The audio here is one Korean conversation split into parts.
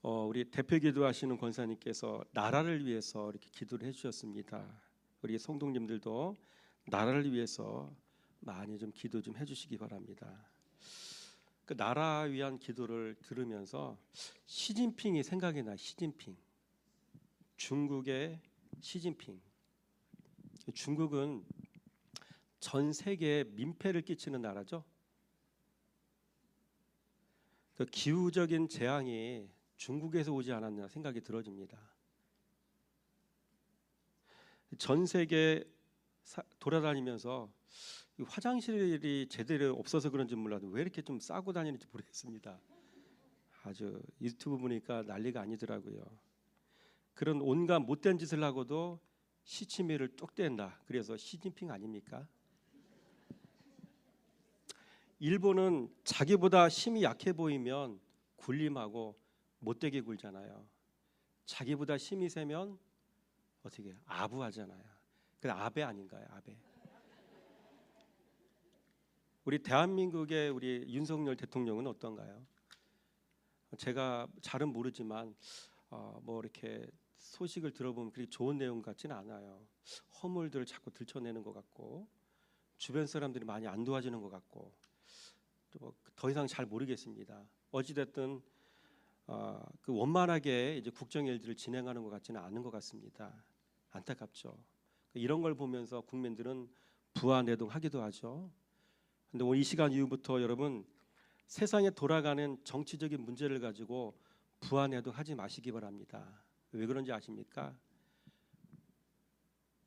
우리 대표 기도하시는 권사님께서 나라를 위해서 이렇게 기도를 해주셨습니다. 우리 성도님들도 나라를 위해서 많이 좀 기도 좀 해주시기 바랍니다. 그 나라 위한 기도를 들으면서 시진핑이 생각이 나. 시진핑, 중국의 시진핑. 중국은 전 세계에 민폐를 끼치는 나라죠. 그 기후적인 재앙이 중국에서 오지 않았나 생각이 들어집니다. 전 세계 돌아다니면서 화장실이 제대로 없어서 그런지 몰라도 왜 이렇게 좀 싸고 다니는지 모르겠습니다. 아주 유튜브 보니까 난리가 아니더라고요. 그런 온갖 못된 짓을 하고도 시치미를 뚝 뗀다. 그래서 시진핑 아닙니까? 일본은 자기보다 힘이 약해 보이면 굴림하고 못되게 굴잖아요. 자기보다 힘이 세면 어떻게 해요? 아부하잖아요. 그 아베 아닌가요? 아베. 우리 대한민국의 우리 윤석열 대통령은 어떤가요? 제가 잘은 모르지만 뭐 이렇게 소식을 들어보면 그렇게 좋은 내용 같지는 않아요. 허물들을 자꾸 들춰내는 것 같고 주변 사람들이 많이 안 도와주는 것 같고 더 이상 잘 모르겠습니다. 어찌됐든 그 원만하게 이제 국정 일들을 진행하는 것 같지는 않은 것 같습니다. 안타깝죠. 이런 걸 보면서 국민들은 부안해동하기도 하죠. 근데 오늘 이 시간 이후부터 여러분 세상에 돌아가는 정치적인 문제를 가지고 부안해동하지 마시기 바랍니다. 왜 그런지 아십니까?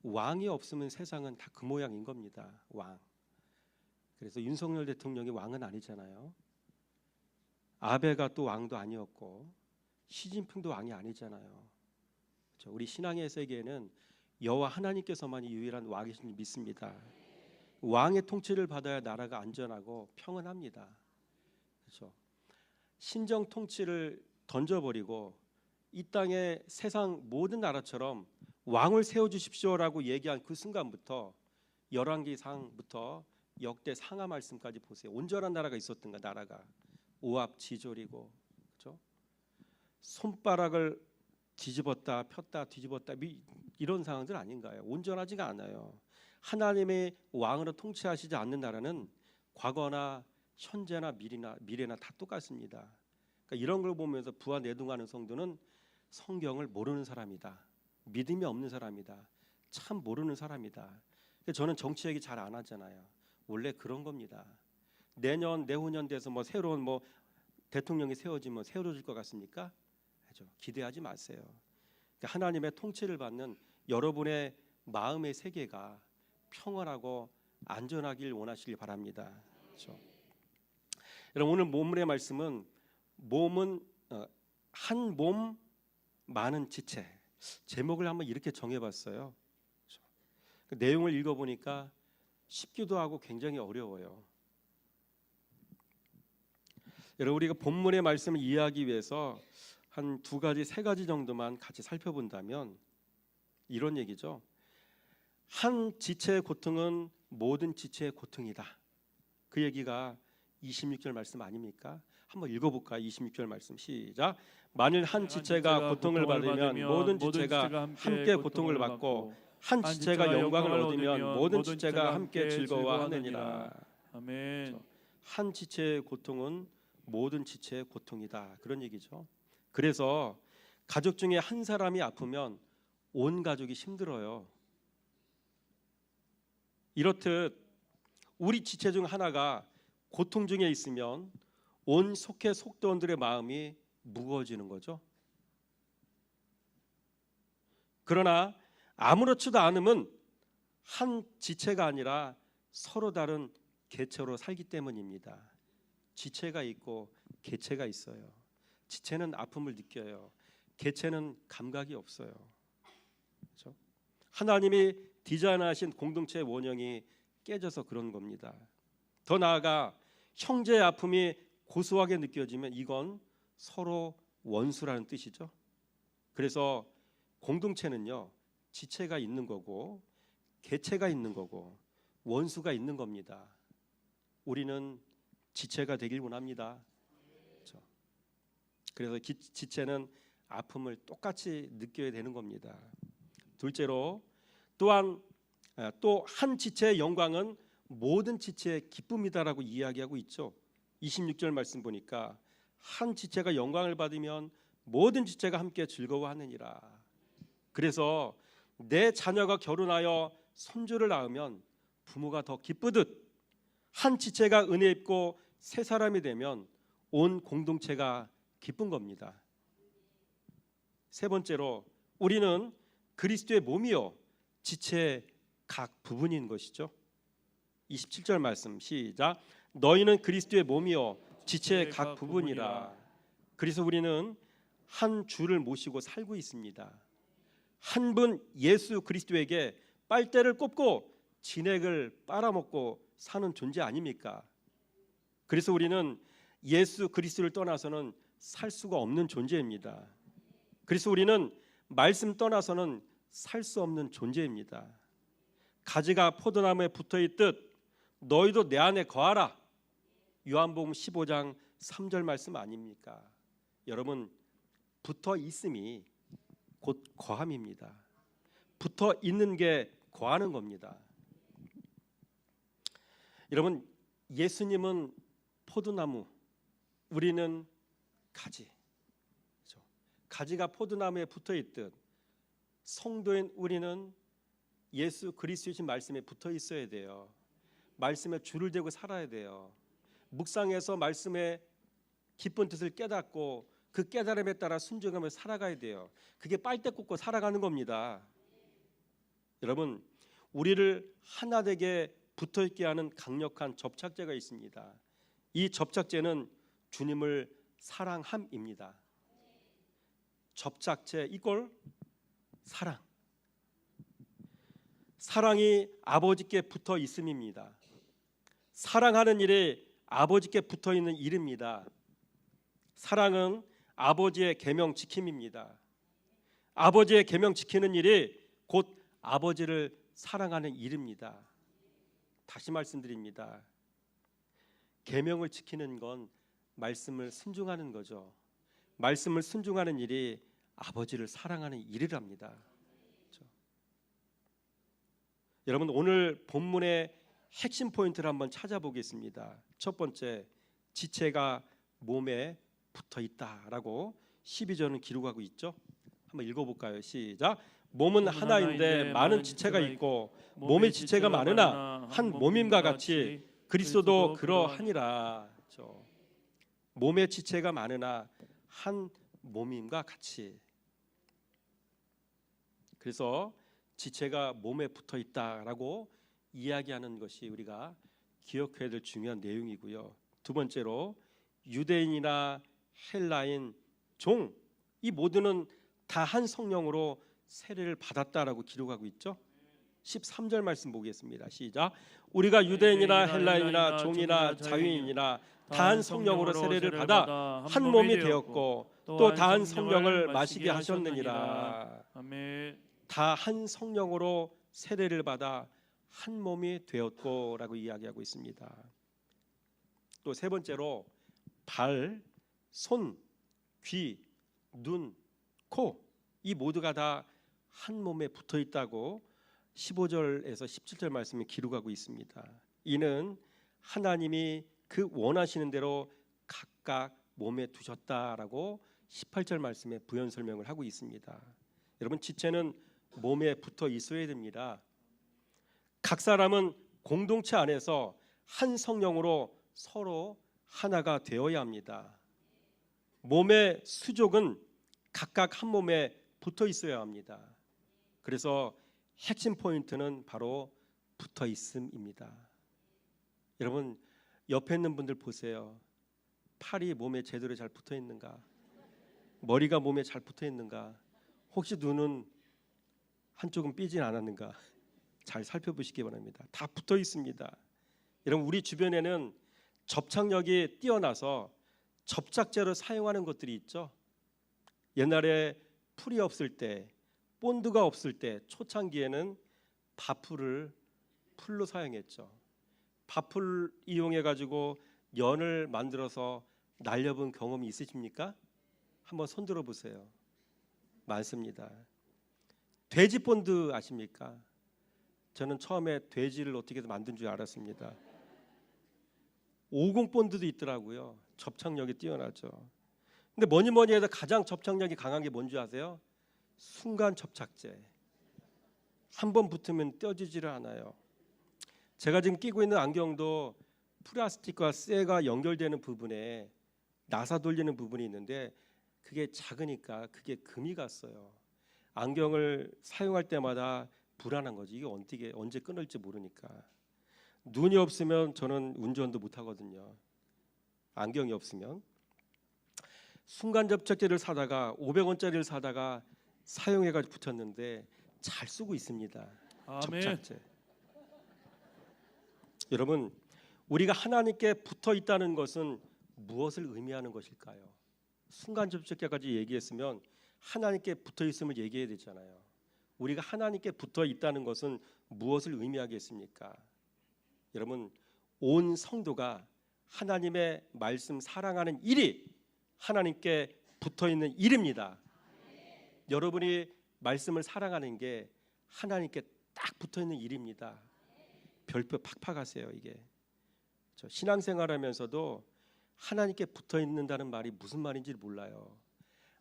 왕이 없으면 세상은 다 그 모양인 겁니다. 왕. 그래서 윤석열 대통령이 왕은 아니잖아요. 아베가 또 왕도 아니었고 시진핑도 왕이 아니잖아요. 그렇죠? 우리 신앙의 세계에는 여호와 하나님께서만이 유일한 왕이신 줄 믿습니다. 왕의 통치를 받아야 나라가 안전하고 평안합니다. 그렇죠? 신정 통치를 던져버리고 이 땅의 세상 모든 나라처럼 왕을 세워주십시오라고 얘기한 그 순간부터 열왕기상부터 역대 상하 말씀까지 보세요. 온전한 나라가 있었던가 나라가 오합지졸이고 그렇죠? 손가락을 뒤집었다 폈다 뒤집었다 이런 상황들 아닌가요? 온전하지가 않아요. 하나님의 왕으로 통치하시지 않는 나라는 과거나 현재나 미래나 다 똑같습니다. 그러니까 이런 걸 보면서 부안해동하는 성도는 성경을 모르는 사람이다. 믿음이 없는 사람이다. 참 모르는 사람이다. 저는 정치 얘기 잘 안 하잖아요. 원래 그런 겁니다. 내년 내후년 돼서 뭐 새로운 뭐 대통령이 세워지면 세워질 것 같습니까? 기대하지 마세요. 그러니까 하나님의 통치를 받는 여러분의 마음의 세계가 평안하고 안전하길 원하시길 바랍니다. 그렇죠? 여러분 오늘 본문의 말씀은 몸은 한 몸 많은 지체 제목을 한번 이렇게 정해봤어요. 그렇죠? 그 내용을 읽어보니까 쉽기도 하고 굉장히 어려워요. 여러분 우리가 본문의 말씀을 이해하기 위해서 한 두 가지, 세 가지 정도만 같이 살펴본다면 이런 얘기죠. 한 지체의 고통은 모든 지체의 고통이다. 그 얘기가 26절 말씀 아닙니까? 한번 읽어볼까요? 26절 말씀 시작. 만일 한 지체가 고통을 받으면 모든 지체가 함께 고통을 받고 한 지체가 영광을 얻으면 모든 지체가 함께 즐거워하느니라. 아멘. 그렇죠? 한 지체의 고통은 모든 지체의 고통이다. 그런 얘기죠. 그래서 가족 중에 한 사람이 아프면 온 가족이 힘들어요. 이렇듯 우리 지체 중 하나가 고통 중에 있으면 온 속해 속도원들의 마음이 무거워지는 거죠. 그러나 아무렇지도 않으면 한 지체가 아니라 서로 다른 개체로 살기 때문입니다. 지체가 있고 개체가 있어요. 지체는 아픔을 느껴요. 개체는 감각이 없어요. 그렇죠? 하나님이 디자인하신 공동체의 원형이 깨져서 그런 겁니다. 더 나아가 형제의 아픔이 고소하게 느껴지면 이건 서로 원수라는 뜻이죠. 그래서 공동체는요, 지체가 있는 거고 개체가 있는 거고 원수가 있는 겁니다. 우리는 지체가 되길 원합니다. 그렇죠? 그래서 지체는 아픔을 똑같이 느껴야 되는 겁니다. 둘째로 또한 또 한 지체의 영광은 모든 지체의 기쁨이다라고 이야기하고 있죠. 26절 말씀 보니까 한 지체가 영광을 받으면 모든 지체가 함께 즐거워하느니라. 그래서 내 자녀가 결혼하여 손주를 낳으면 부모가 더 기쁘듯 한 지체가 은혜 입고 새 사람이 되면 온 공동체가 기쁜 겁니다. 세 번째로 우리는 그리스도의 몸이요 지체의 각 부분인 것이죠. 27절 말씀 시작. 너희는 그리스도의 몸이요 지체의 각 부분이라. 그래서 우리는 한 주를 모시고 살고 있습니다. 한 분 예수 그리스도에게 빨대를 꼽고 진액을 빨아먹고 사는 존재 아닙니까? 그래서 우리는 예수 그리스도를 떠나서는 살 수가 없는 존재입니다. 그래서 우리는 말씀 떠나서는 살 수 없는 존재입니다. 가지가 포도나무에 붙어있듯 너희도 내 안에 거하라. 요한복음 15장 3절 말씀 아닙니까? 여러분, 붙어 있음이 곧 거함입니다. 붙어 있는 게 거하는 겁니다. 여러분, 예수님은 포도나무, 우리는 가지. 그렇죠? 가지가 포도나무에 붙어 있듯 성도인 우리는 예수 그리스도의 말씀에 붙어 있어야 돼요. 말씀에 줄을 대고 살아야 돼요. 묵상해서 말씀의 깊은 뜻을 깨닫고 그 깨달음에 따라 순종하며 살아가야 돼요. 그게 빨대 꽂고 살아가는 겁니다. 여러분, 우리를 하나 되게 붙어 있게 하는 강력한 접착제가 있습니다. 이 접착제는 주님을 사랑함입니다. 접착제 이꼴 사랑. 사랑이 아버지께 붙어 있음입니다. 사랑하는 일에 아버지께 붙어 있는 일입니다. 사랑은 아버지의 계명 지킴입니다. 아버지의 계명 지키는 일이 곧 아버지를 사랑하는 일입니다. 다시 말씀드립니다. 계명을 지키는 건 말씀을 순종하는 거죠. 말씀을 순종하는 일이 아버지를 사랑하는 일이랍니다. 그렇죠? 여러분, 오늘 본문의 핵심 포인트를 한번 찾아보겠습니다. 첫 번째, 지체가 몸에 붙어 있다라고 12절은 기록하고 있죠. 한번 읽어볼까요? 시작. 몸은 하나인데 많은 지체가 있고 몸의 지체가 많으나 한 몸임과 같이 그리스도도 그러하니라. 그렇죠? 몸의 지체가 많으나 한 몸임과 같이. 그래서 지체가 몸에 붙어 있다라고 이야기하는 것이 우리가 기억해야 될 중요한 내용이고요. 두 번째로 유대인이나 헬라인, 종, 이 모두는 다 한 성령으로 세례를 받았다라고 기록하고 있죠. 13절 말씀 보겠습니다. 시작. 우리가 유대인이나 헬라인이나 종이나 자유인이나 다 한 성령으로 세례를 받아 한 몸이 되었고 또 다 한 성령을 마시게 하셨느니라. 다 한 성령으로 세례를 받아 한 몸이 되었고라고 이야기하고 있습니다. 또 세 번째로 발, 손, 귀, 눈, 코, 이 모두가 다 한 몸에 붙어 있다고 15절에서 17절 말씀이 기록하고 있습니다. 이는 하나님이 그 원하시는 대로 각각 몸에 두셨다라고 18절 말씀에 부연 설명을 하고 있습니다. 여러분, 지체는 몸에 붙어 있어야 됩니다. 각 사람은 공동체 안에서 한 성령으로 서로 하나가 되어야 합니다. 몸의 수족은 각각 한 몸에 붙어 있어야 합니다. 그래서 핵심 포인트는 바로 붙어 있음입니다. 여러분, 옆에 있는 분들 보세요. 팔이 몸에 제대로 잘 붙어 있는가? 머리가 몸에 잘 붙어 있는가? 혹시 눈은 한쪽은 삐진 않았는가? 잘 살펴보시기 바랍니다. 다 붙어 있습니다. 여러분, 우리 주변에는 접착력이 뛰어나서 접착제로 사용하는 것들이 있죠. 옛날에 풀이 없을 때, 본드가 없을 때 초창기에는 밥풀을 풀로 사용했죠. 밥풀 이용해 가지고 연을 만들어서 날려본 경험이 있으십니까? 한번 손 들어 보세요. 많습니다. 돼지 본드 아십니까? 저는 처음에 돼지를 어떻게 만든 줄 알았습니다. 50 본드도 있더라고요. 접착력이 뛰어나죠. 근데 뭐니 해도 가장 접착력이 강한 게 뭔지 아세요? 순간 접착제. 한 번 붙으면 떼어지지를 않아요. 제가 지금 끼고 있는 안경도 플라스틱과 쇠가 연결되는 부분에 나사 돌리는 부분이 있는데 그게 작으니까 그게 금이 갔어요. 안경을 사용할 때마다 불안한 거지. 이게 언제 끊을지 모르니까. 눈이 없으면 저는 운전도 못 하거든요. 안경이 없으면. 순간 접착제를 사다가 500원짜리를 사다가 사용해가지고 붙였는데 잘 쓰고 있습니다. 아멘. 접착제. 여러분, 우리가 하나님께 붙어 있다는 것은 무엇을 의미하는 것일까요? 순간 접착제까지 얘기했으면 하나님께 붙어 있음을 얘기해야 되잖아요. 우리가 하나님께 붙어 있다는 것은 무엇을 의미하겠습니까? 여러분, 온 성도가 하나님의 말씀 사랑하는 일이 하나님께 붙어 있는 일입니다. 여러분이 말씀을 사랑하는 게 하나님께 딱 붙어 있는 일입니다. 별표 팍팍 하세요. 이게 저 신앙생활하면서도 하나님께 붙어 있는다는 말이 무슨 말인지 몰라요.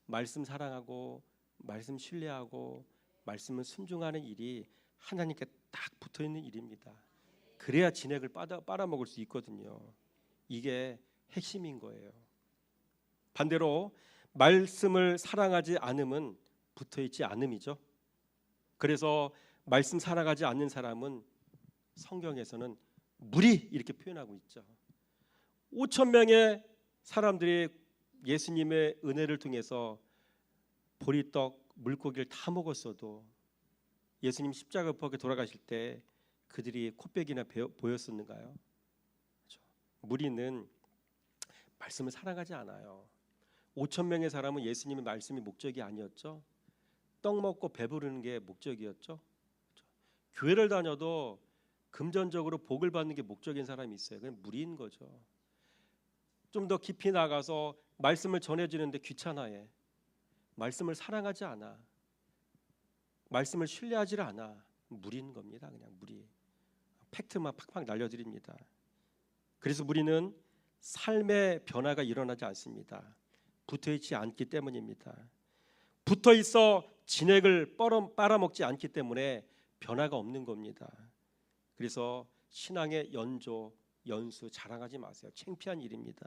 말씀 사랑하고 말씀 신뢰하고 말씀을 순종하는 일이 하나님께 딱 붙어 있는 일입니다. 그래야 진액을 빨아먹을 수 있거든요. 이게 핵심인 거예요. 반대로 말씀을 사랑하지 않음은 붙어 있지 않음이죠. 그래서 말씀 사랑하지 않는 사람은 성경에서는 무리 이렇게 표현하고 있죠. 5천 명의 사람들이 예수님의 은혜를 통해서 보리떡, 물고기를 다 먹었어도 예수님 십자가 못 박혀 돌아가실 때 그들이 코빼기나 보였었는가요? 그렇죠. 무리는 말씀을 사랑하지 않아요. 5천 명의 사람은 예수님의 말씀이 목적이 아니었죠. 떡 먹고 배부르는 게 목적이었죠. 그렇죠. 교회를 다녀도 금전적으로 복을 받는 게 목적인 사람이 있어요. 그건 무리인 거죠. 좀 더 깊이 나가서 말씀을 전해주는데 귀찮아해. 말씀을 사랑하지 않아. 말씀을 신뢰하지 않아. 무리인 겁니다. 그냥 무리. 팩트만 팍팍 날려드립니다. 그래서 무리는 삶의 변화가 일어나지 않습니다. 붙어있지 않기 때문입니다. 붙어있어 진액을 빨아먹지 않기 때문에 변화가 없는 겁니다. 그래서 신앙의 연수 자랑하지 마세요. 창피한 일입니다.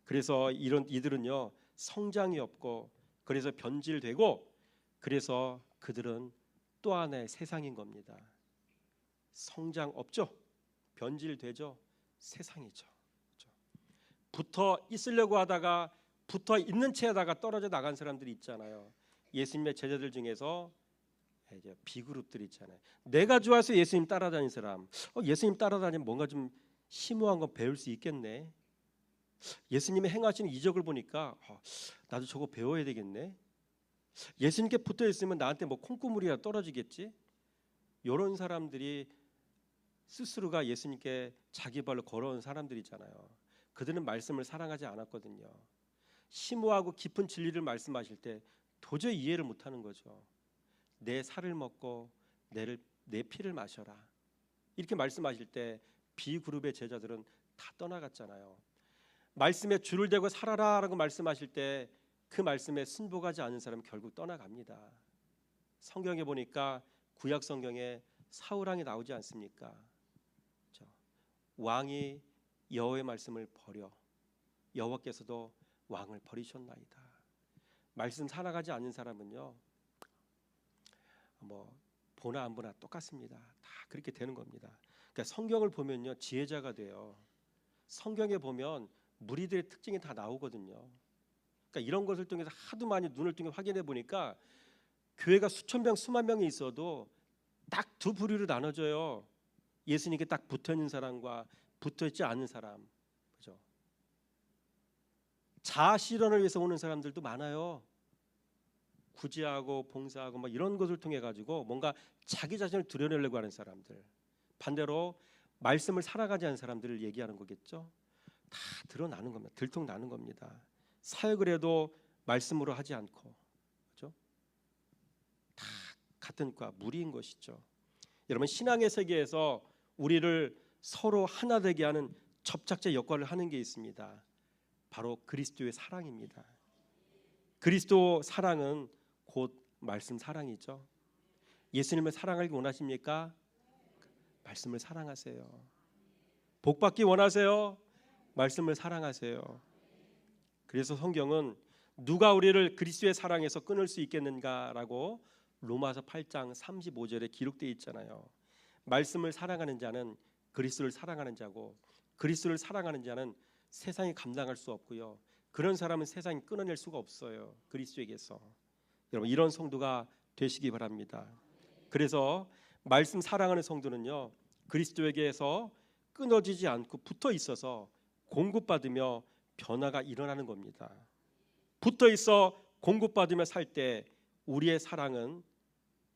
그래서 이들은요 성장이 없고 그래서 변질되고 그래서 그들은 또 하나의 세상인 겁니다. 성장 없죠. 변질되죠. 세상이죠. 그렇죠? 붙어 있으려고 하다가 붙어 있는 채에다가 떨어져 나간 사람들이 있잖아요. 예수님의 제자들 중에서 이제 B그룹들이 있잖아요. 내가 좋아서 예수님 따라다니는 사람. 예수님 따라다니면 뭔가 좀 심오한 거 배울 수 있겠네. 예수님의 행하시는 이적을 보니까 나도 저거 배워야 되겠네. 예수님께 붙어 있으면 나한테 뭐 콩고물이라 떨어지겠지. 이런 사람들이 스스로가 예수님께 자기 발로 걸어온 사람들이잖아요. 그들은 말씀을 사랑하지 않았거든요. 심오하고 깊은 진리를 말씀하실 때 도저히 이해를 못하는 거죠. 내 살을 먹고 내 피를 마셔라 이렇게 말씀하실 때 B그룹의 제자들은 다 떠나갔잖아요. 말씀에 줄을 대고 살아라라고 말씀하실 때 그 말씀에 순복하지 않은 사람은 결국 떠나갑니다. 성경에 보니까 구약 성경에 사울왕이 나오지 않습니까? 그렇죠? 왕이 여호와의 말씀을 버려 여호와께서도 왕을 버리셨나이다. 말씀 살아가지 않는 사람은요 뭐 보나 안 보나 똑같습니다. 다 그렇게 되는 겁니다. 그러니까 성경을 보면요 지혜자가 돼요. 성경에 보면 무리들의 특징이 다 나오거든요. 그러니까 이런 것을 통해서 하도 많이 눈을 통해 확인해 보니까 교회가 수천 명 수만 명이 있어도 딱 두 부류로 나눠져요. 예수님께 딱 붙어 있는 사람과 붙어 있지 않은 사람. 그죠? 자아 실현을 위해서 오는 사람들도 많아요. 구제하고 봉사하고 막 이런 것을 통해 가지고 뭔가 자기 자신을 드러내려고 하는 사람들. 반대로 말씀을 살아가지 않은 사람들을 얘기하는 거겠죠. 다 드러나는 겁니다. 들통나는 겁니다. 사역을 해도 말씀으로 하지 않고, 그렇죠? 다 같은 과 무리인 것이죠. 여러분, 신앙의 세계에서 우리를 서로 하나 되게 하는 접착제 역할을 하는 게 있습니다. 바로 그리스도의 사랑입니다. 그리스도 사랑은 곧 말씀 사랑이죠. 예수님을 사랑하기 원하십니까? 말씀을 사랑하세요. 복 받기 원하세요? 말씀을 사랑하세요. 그래서 성경은 누가 우리를 그리스도의 사랑에서 끊을 수 있겠는가라고 로마서 8장 35절에 기록되어 있잖아요. 말씀을 사랑하는 자는 그리스도를 사랑하는 자고, 그리스도를 사랑하는 자는 세상이 감당할 수 없고요. 그런 사람은 세상이 끊어낼 수가 없어요. 그리스도에게서. 여러분, 이런 성도가 되시기 바랍니다. 그래서 말씀 사랑하는 성도는요, 그리스도에게서 끊어지지 않고 붙어 있어서 공급받으며 변화가 일어나는 겁니다. 붙어 있어 공급받으며 살 때 우리의 사랑은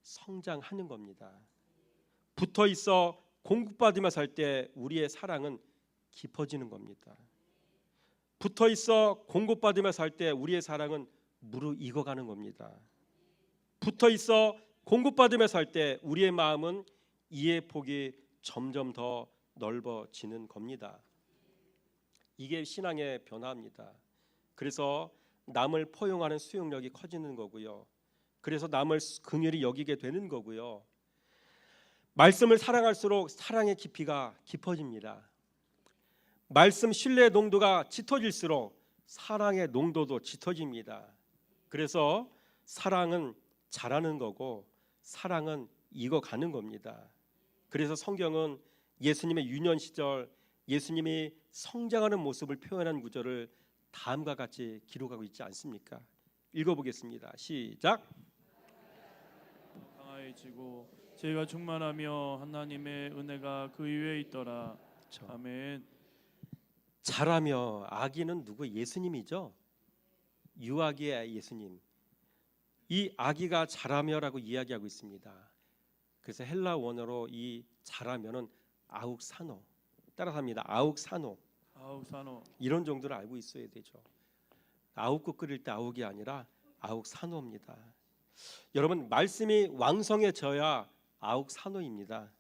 성장하는 겁니다. 붙어 있어 공급받으며 살 때 우리의 사랑은 깊어지는 겁니다. 붙어 있어 공급받으며 살 때 우리의 사랑은 무르익어가는 겁니다. 붙어 있어 공급받으며 살 때 우리의 마음은 이해의 폭이 점점 더 넓어지는 겁니다. 이게 신앙의 변화입니다. 그래서 남을 포용하는 수용력이 커지는 거고요. 그래서 남을 긍휼히 여기게 되는 거고요. 말씀을 사랑할수록 사랑의 깊이가 깊어집니다. 말씀 신뢰의 농도가 짙어질수록 사랑의 농도도 짙어집니다. 그래서 사랑은 자라는 거고 사랑은 익어가는 겁니다. 그래서 성경은 예수님의 유년 시절 예수님이 성장하는 모습을 표현한 구절을 다음과 같이 기록하고 있지 않습니까? 읽어보겠습니다. 시작. 강하여지고 죄가 충만하며 하나님의 은혜가 그 위에 있더라. 그렇죠. 아멘. 자라며, 아기는 누구? 예수님이죠. 유아기의 예수님. 이 아기가 자라며라고 이야기하고 있습니다. 그래서 헬라 원어로 이 자라며는 아욱사노, 따라합니다. 아욱사노. 아욱사노. 이런 정도를 알고 있어야 되죠. 아욱국 끓일 때 아욱이 아니라 아욱사노입니다. 여러분, 말씀이 왕성해져야 아욱사노입니다.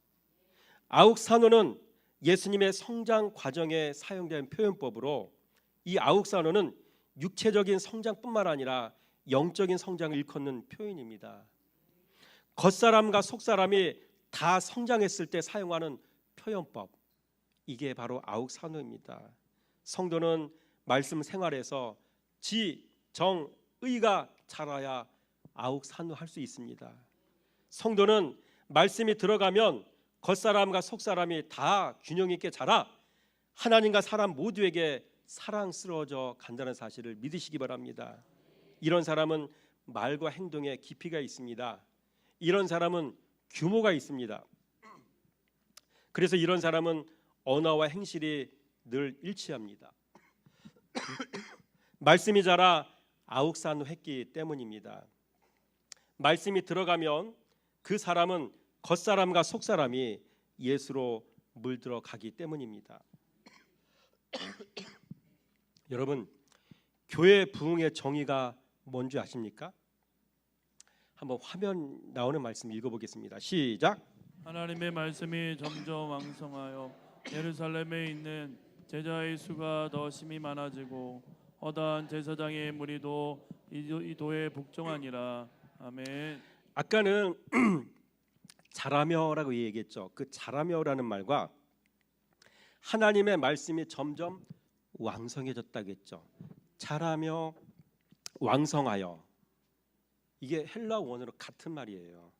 아욱사노는 예수님의 성장 과정에 사용된 표현법으로, 이 아욱사노는 육체적인 성장뿐만 아니라 영적인 성장을 일컫는 표현입니다. 겉사람과 속사람이 다 성장했을 때 사용하는 표현법, 이게 바로 아욱사노입니다. 성도는 말씀 생활에서 지, 정, 의가 자라야 아욱사노 할 수 있습니다. 성도는 말씀이 들어가면 겉사람과 속사람이 다 균형 있게 자라 하나님과 사람 모두에게 사랑스러워져 간다는 사실을 믿으시기 바랍니다. 이런 사람은 말과 행동에 깊이가 있습니다. 이런 사람은 규모가 있습니다. 그래서 이런 사람은 언어와 행실이 늘 일치합니다. 말씀이 자라 아욱사노했기 때문입니다. 말씀이 들어가면 그 사람은 겉사람과 속사람이 예수로 물들어 가기 때문입니다. 여러분, 교회 부흥의 정의가 뭔지 아십니까? 한번 화면 나오는 말씀 읽어보겠습니다. 시작. 하나님의 말씀이 점점 왕성하여 예루살렘에 있는 제자의 수가 더 심히 많아지고 허다한 제사장의 무리도 이 도에 복종하니라. 아멘. 아까는 자라며라고 얘기했죠. 그 자라며라는 말과 하나님의 말씀이 점점 왕성해졌다고 했죠. 자라며 왕성하여, 이게 헬라 원어로 같은 말이에요.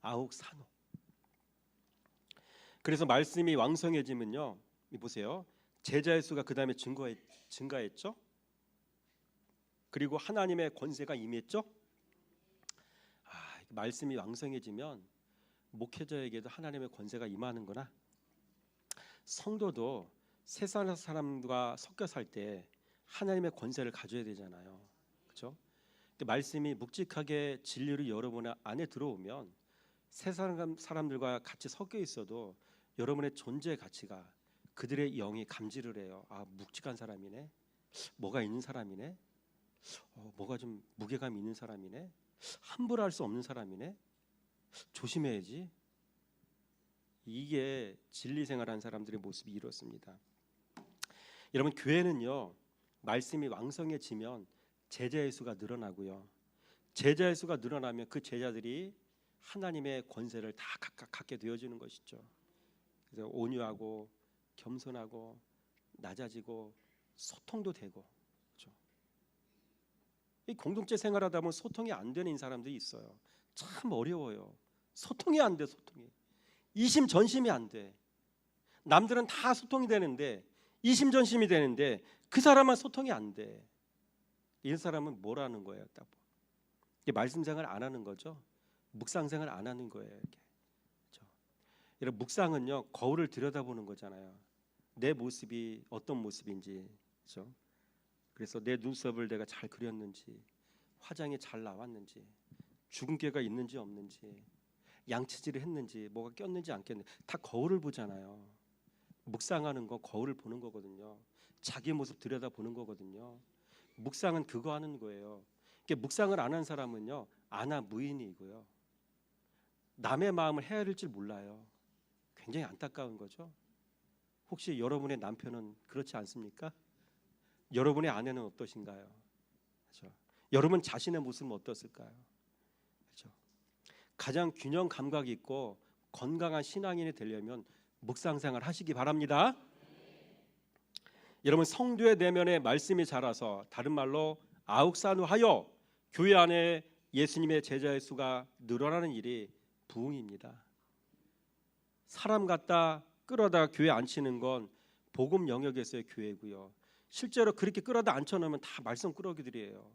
아욱사노. 그래서 말씀이 왕성해지면요, 보세요, 제자의 수가 그 다음에 증가했죠. 그리고 하나님의 권세가 임했죠. 말씀이 왕성해지면 목회자에게도 하나님의 권세가 임하는구나. 성도도 세상 사람과 섞여 살 때 하나님의 권세를 가져야 되잖아요. 그렇죠? 말씀이 묵직하게 진리로 여러분 안에 들어오면 세상 사람들과 같이 섞여 있어도 여러분의 존재 가치가, 그들의 영이 감지를 해요. 아, 묵직한 사람이네, 뭐가 있는 사람이네, 뭐가 좀 무게감 있는 사람이네, 함부로 할 수 없는 사람이네, 조심해야지. 이게 진리 생활하는 사람들의 모습이 이렇습니다. 여러분, 교회는요, 말씀이 왕성해지면 제자의 수가 늘어나고요, 제자의 수가 늘어나면 그 제자들이 하나님의 권세를 다 각각 갖게 되어지는 것이죠. 그래서 온유하고 겸손하고 낮아지고 소통도 되고, 그렇죠? 이 공동체 생활하다 보면 소통이 안 되는 사람들이 있어요. 참 어려워요. 소통이 안 돼. 소통이 이심전심이 안 돼. 남들은 다 소통이 되는데, 이심전심이 되는데 그 사람만 소통이 안 돼. 이 사람은 뭐라는 거예요? 딱 말씀 생활 안 하는 거죠. 묵상 생활 안 하는 거예요. 이렇게. 그렇죠? 여러분, 묵상은요, 거울을 들여다보는 거잖아요. 내 모습이 어떤 모습인지, 그렇죠? 그래서 내 눈썹을 내가 잘 그렸는지, 화장이 잘 나왔는지, 주근깨가 있는지 없는지, 양치질을 했는지, 뭐가 꼈는지 안 꼈는지 다 거울을 보잖아요. 묵상하는 거 거울을 보는 거거든요. 자기 모습 들여다보는 거거든요. 묵상은 그거 하는 거예요. 묵상을 안 한 사람은요, 아나무인이고요, 남의 마음을 헤아릴 줄 몰라요. 굉장히 안타까운 거죠. 혹시 여러분의 남편은 그렇지 않습니까? 여러분의 아내는 어떠신가요? 그렇죠? 여러분 자신의 모습은 어떻을까요? 그렇죠? 가장 균형 감각이 있고 건강한 신앙인이 되려면 묵상 생활 하시기 바랍니다. 여러분, 성도의 내면에 말씀이 자라서, 다른 말로 아욱산우하여 교회 안에 예수님의 제자의 수가 늘어나는 일이 부흥입니다. 사람 갖다 끌어다 교회 앉히는 건 복음 영역에서의 교회고요, 실제로 그렇게 끌어다 앉혀놓으면 다 말씀 꾸러기들이에요.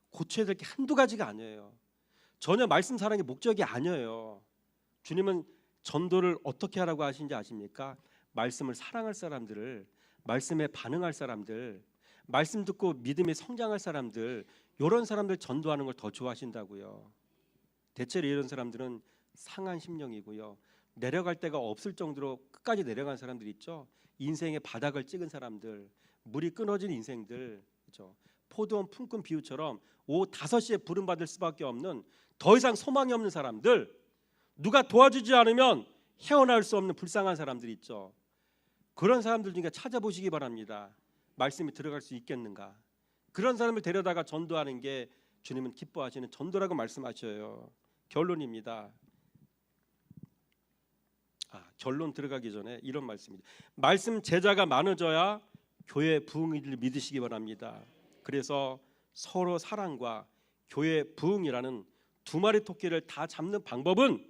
고쳐야 될 게 한두 가지가 아니에요. 전혀 말씀 사랑의 목적이 아니에요. 주님은 전도를 어떻게 하라고 하신지 아십니까? 말씀을 사랑할 사람들을, 말씀에 반응할 사람들, 말씀 듣고 믿음이 성장할 사람들, 이런 사람들 전도하는 걸 더 좋아하신다고요. 대체로 이런 사람들은 상한 심령이고요, 내려갈 데가 없을 정도로 끝까지 내려간 사람들 있죠. 인생의 바닥을 찍은 사람들, 물이 끊어진 인생들, 그렇죠? 포도원 품꾼 비유처럼 오후 5시에 부름받을 수밖에 없는, 더 이상 소망이 없는 사람들, 누가 도와주지 않으면 헤어나올 수 없는 불쌍한 사람들 있죠. 그런 사람들 중에 찾아보시기 바랍니다. 말씀이 들어갈 수 있겠는가? 그런 사람을 데려다가 전도하는 게 주님은 기뻐하시는 전도라고 말씀하셔요. 결론입니다. 결론 들어가기 전에 이런 말씀입니다. 말씀 제자가 많아져야 교회 부흥을 믿으시기 바랍니다. 그래서 서로 사랑과 교회 부흥이라는 두 마리 토끼를 다 잡는 방법은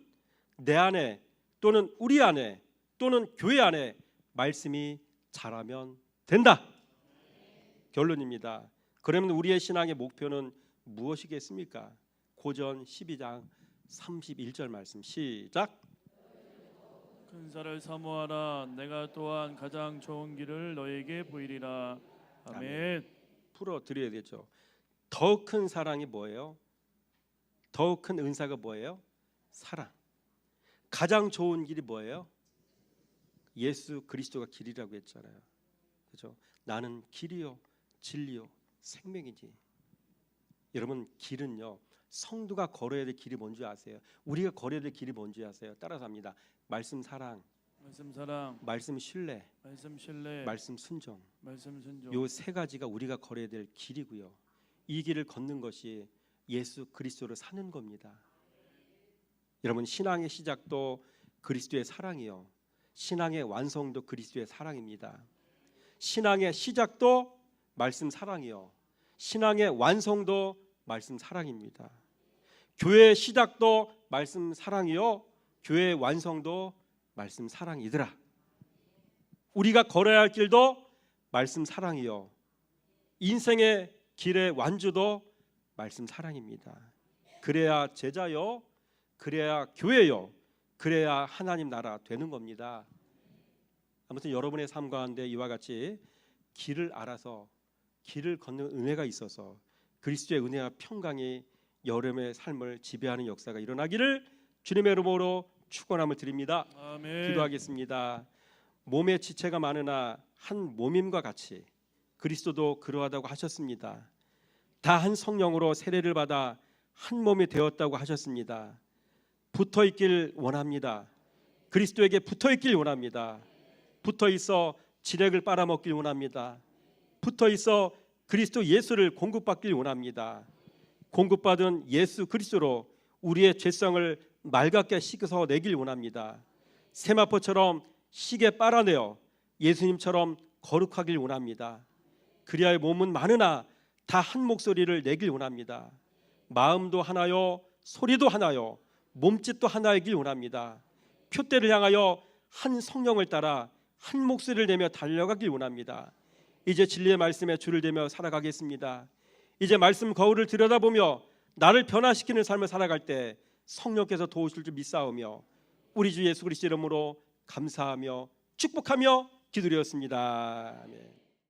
내 안에 또는 우리 안에 또는 교회 안에 말씀이 자라면 된다. 결론입니다. 그러면 우리의 신앙의 목표는 무엇이겠습니까? 고전 12장 31절 말씀 시작. 근사를 사모하라. 내가 또한 가장 좋은 길을 너에게 보이리라. 아멘. 풀어드려야 되죠. 더 큰 사랑이 뭐예요? 더 큰 은사가 뭐예요? 사랑. 가장 좋은 길이 뭐예요? 예수 그리스도가 길이라고 했잖아요. 그렇죠? 나는 길이요 진리요 생명이지. 여러분, 길은요, 성도가 걸어야 될 길이 뭔지 아세요? 우리가 걸어야 될 길이 뭔지 아세요? 따라서 합니다. 말씀 사랑, 말씀 사랑, 말씀 신뢰, 말씀 신뢰, 말씀 순종. 말씀 순종. 요 세 가지가 우리가 걸어야 될 길이고요, 이 길을 걷는 것이 예수 그리스도를 사는 겁니다. 여러분, 신앙의 시작도 그리스도의 사랑이요, 신앙의 완성도 그리스도의 사랑입니다. 신앙의 시작도 말씀 사랑이요, 신앙의 완성도 말씀 사랑입니다. 교회의 시작도 말씀 사랑이요, 교회의 완성도 말씀 사랑이더라. 우리가 걸어야 할 길도 말씀 사랑이요, 인생의 길의 완주도 말씀 사랑입니다. 그래야 제자요, 그래야 교회요, 그래야 하나님 나라 되는 겁니다. 아무튼 여러분의 삶 가운데 이와 같이 길을 알아서 길을 걷는 은혜가 있어서 그리스도의 은혜와 평강이 여러분의 삶을 지배하는 역사가 일어나기를 주님의 이름으로 축원함을 드립니다. 아멘. 기도하겠습니다. 몸에 지체가 많으나 한 몸임과 같이 그리스도도 그러하다고 하셨습니다. 다 한 성령으로 세례를 받아 한 몸이 되었다고 하셨습니다. 붙어 있길 원합니다. 그리스도에게 붙어 있길 원합니다. 붙어 있어 진액을 빨아먹길 원합니다. 붙어 있어 그리스도 예수를 공급받길 원합니다. 공급받은 예수 그리스도로 우리의 죄성을 맑게 씻어서 내길 원합니다. 세마포처럼 시게 빨아내어 예수님처럼 거룩하길 원합니다. 그리하여 몸은 많으나 다 한 목소리를 내길 원합니다. 마음도 하나요, 소리도 하나요, 몸짓도 하나이길 원합니다. 표대를 향하여 한 성령을 따라 한 목소리를 내며 달려가길 원합니다. 이제 진리의 말씀에 줄을 대며 살아가겠습니다. 이제 말씀 거울을 들여다보며 나를 변화시키는 삶을 살아갈 때 성령께서 도우실 줄 믿사오며 우리 주 예수 그리스도 이름으로 감사하며 축복하며 기도드렸습니다. 아멘.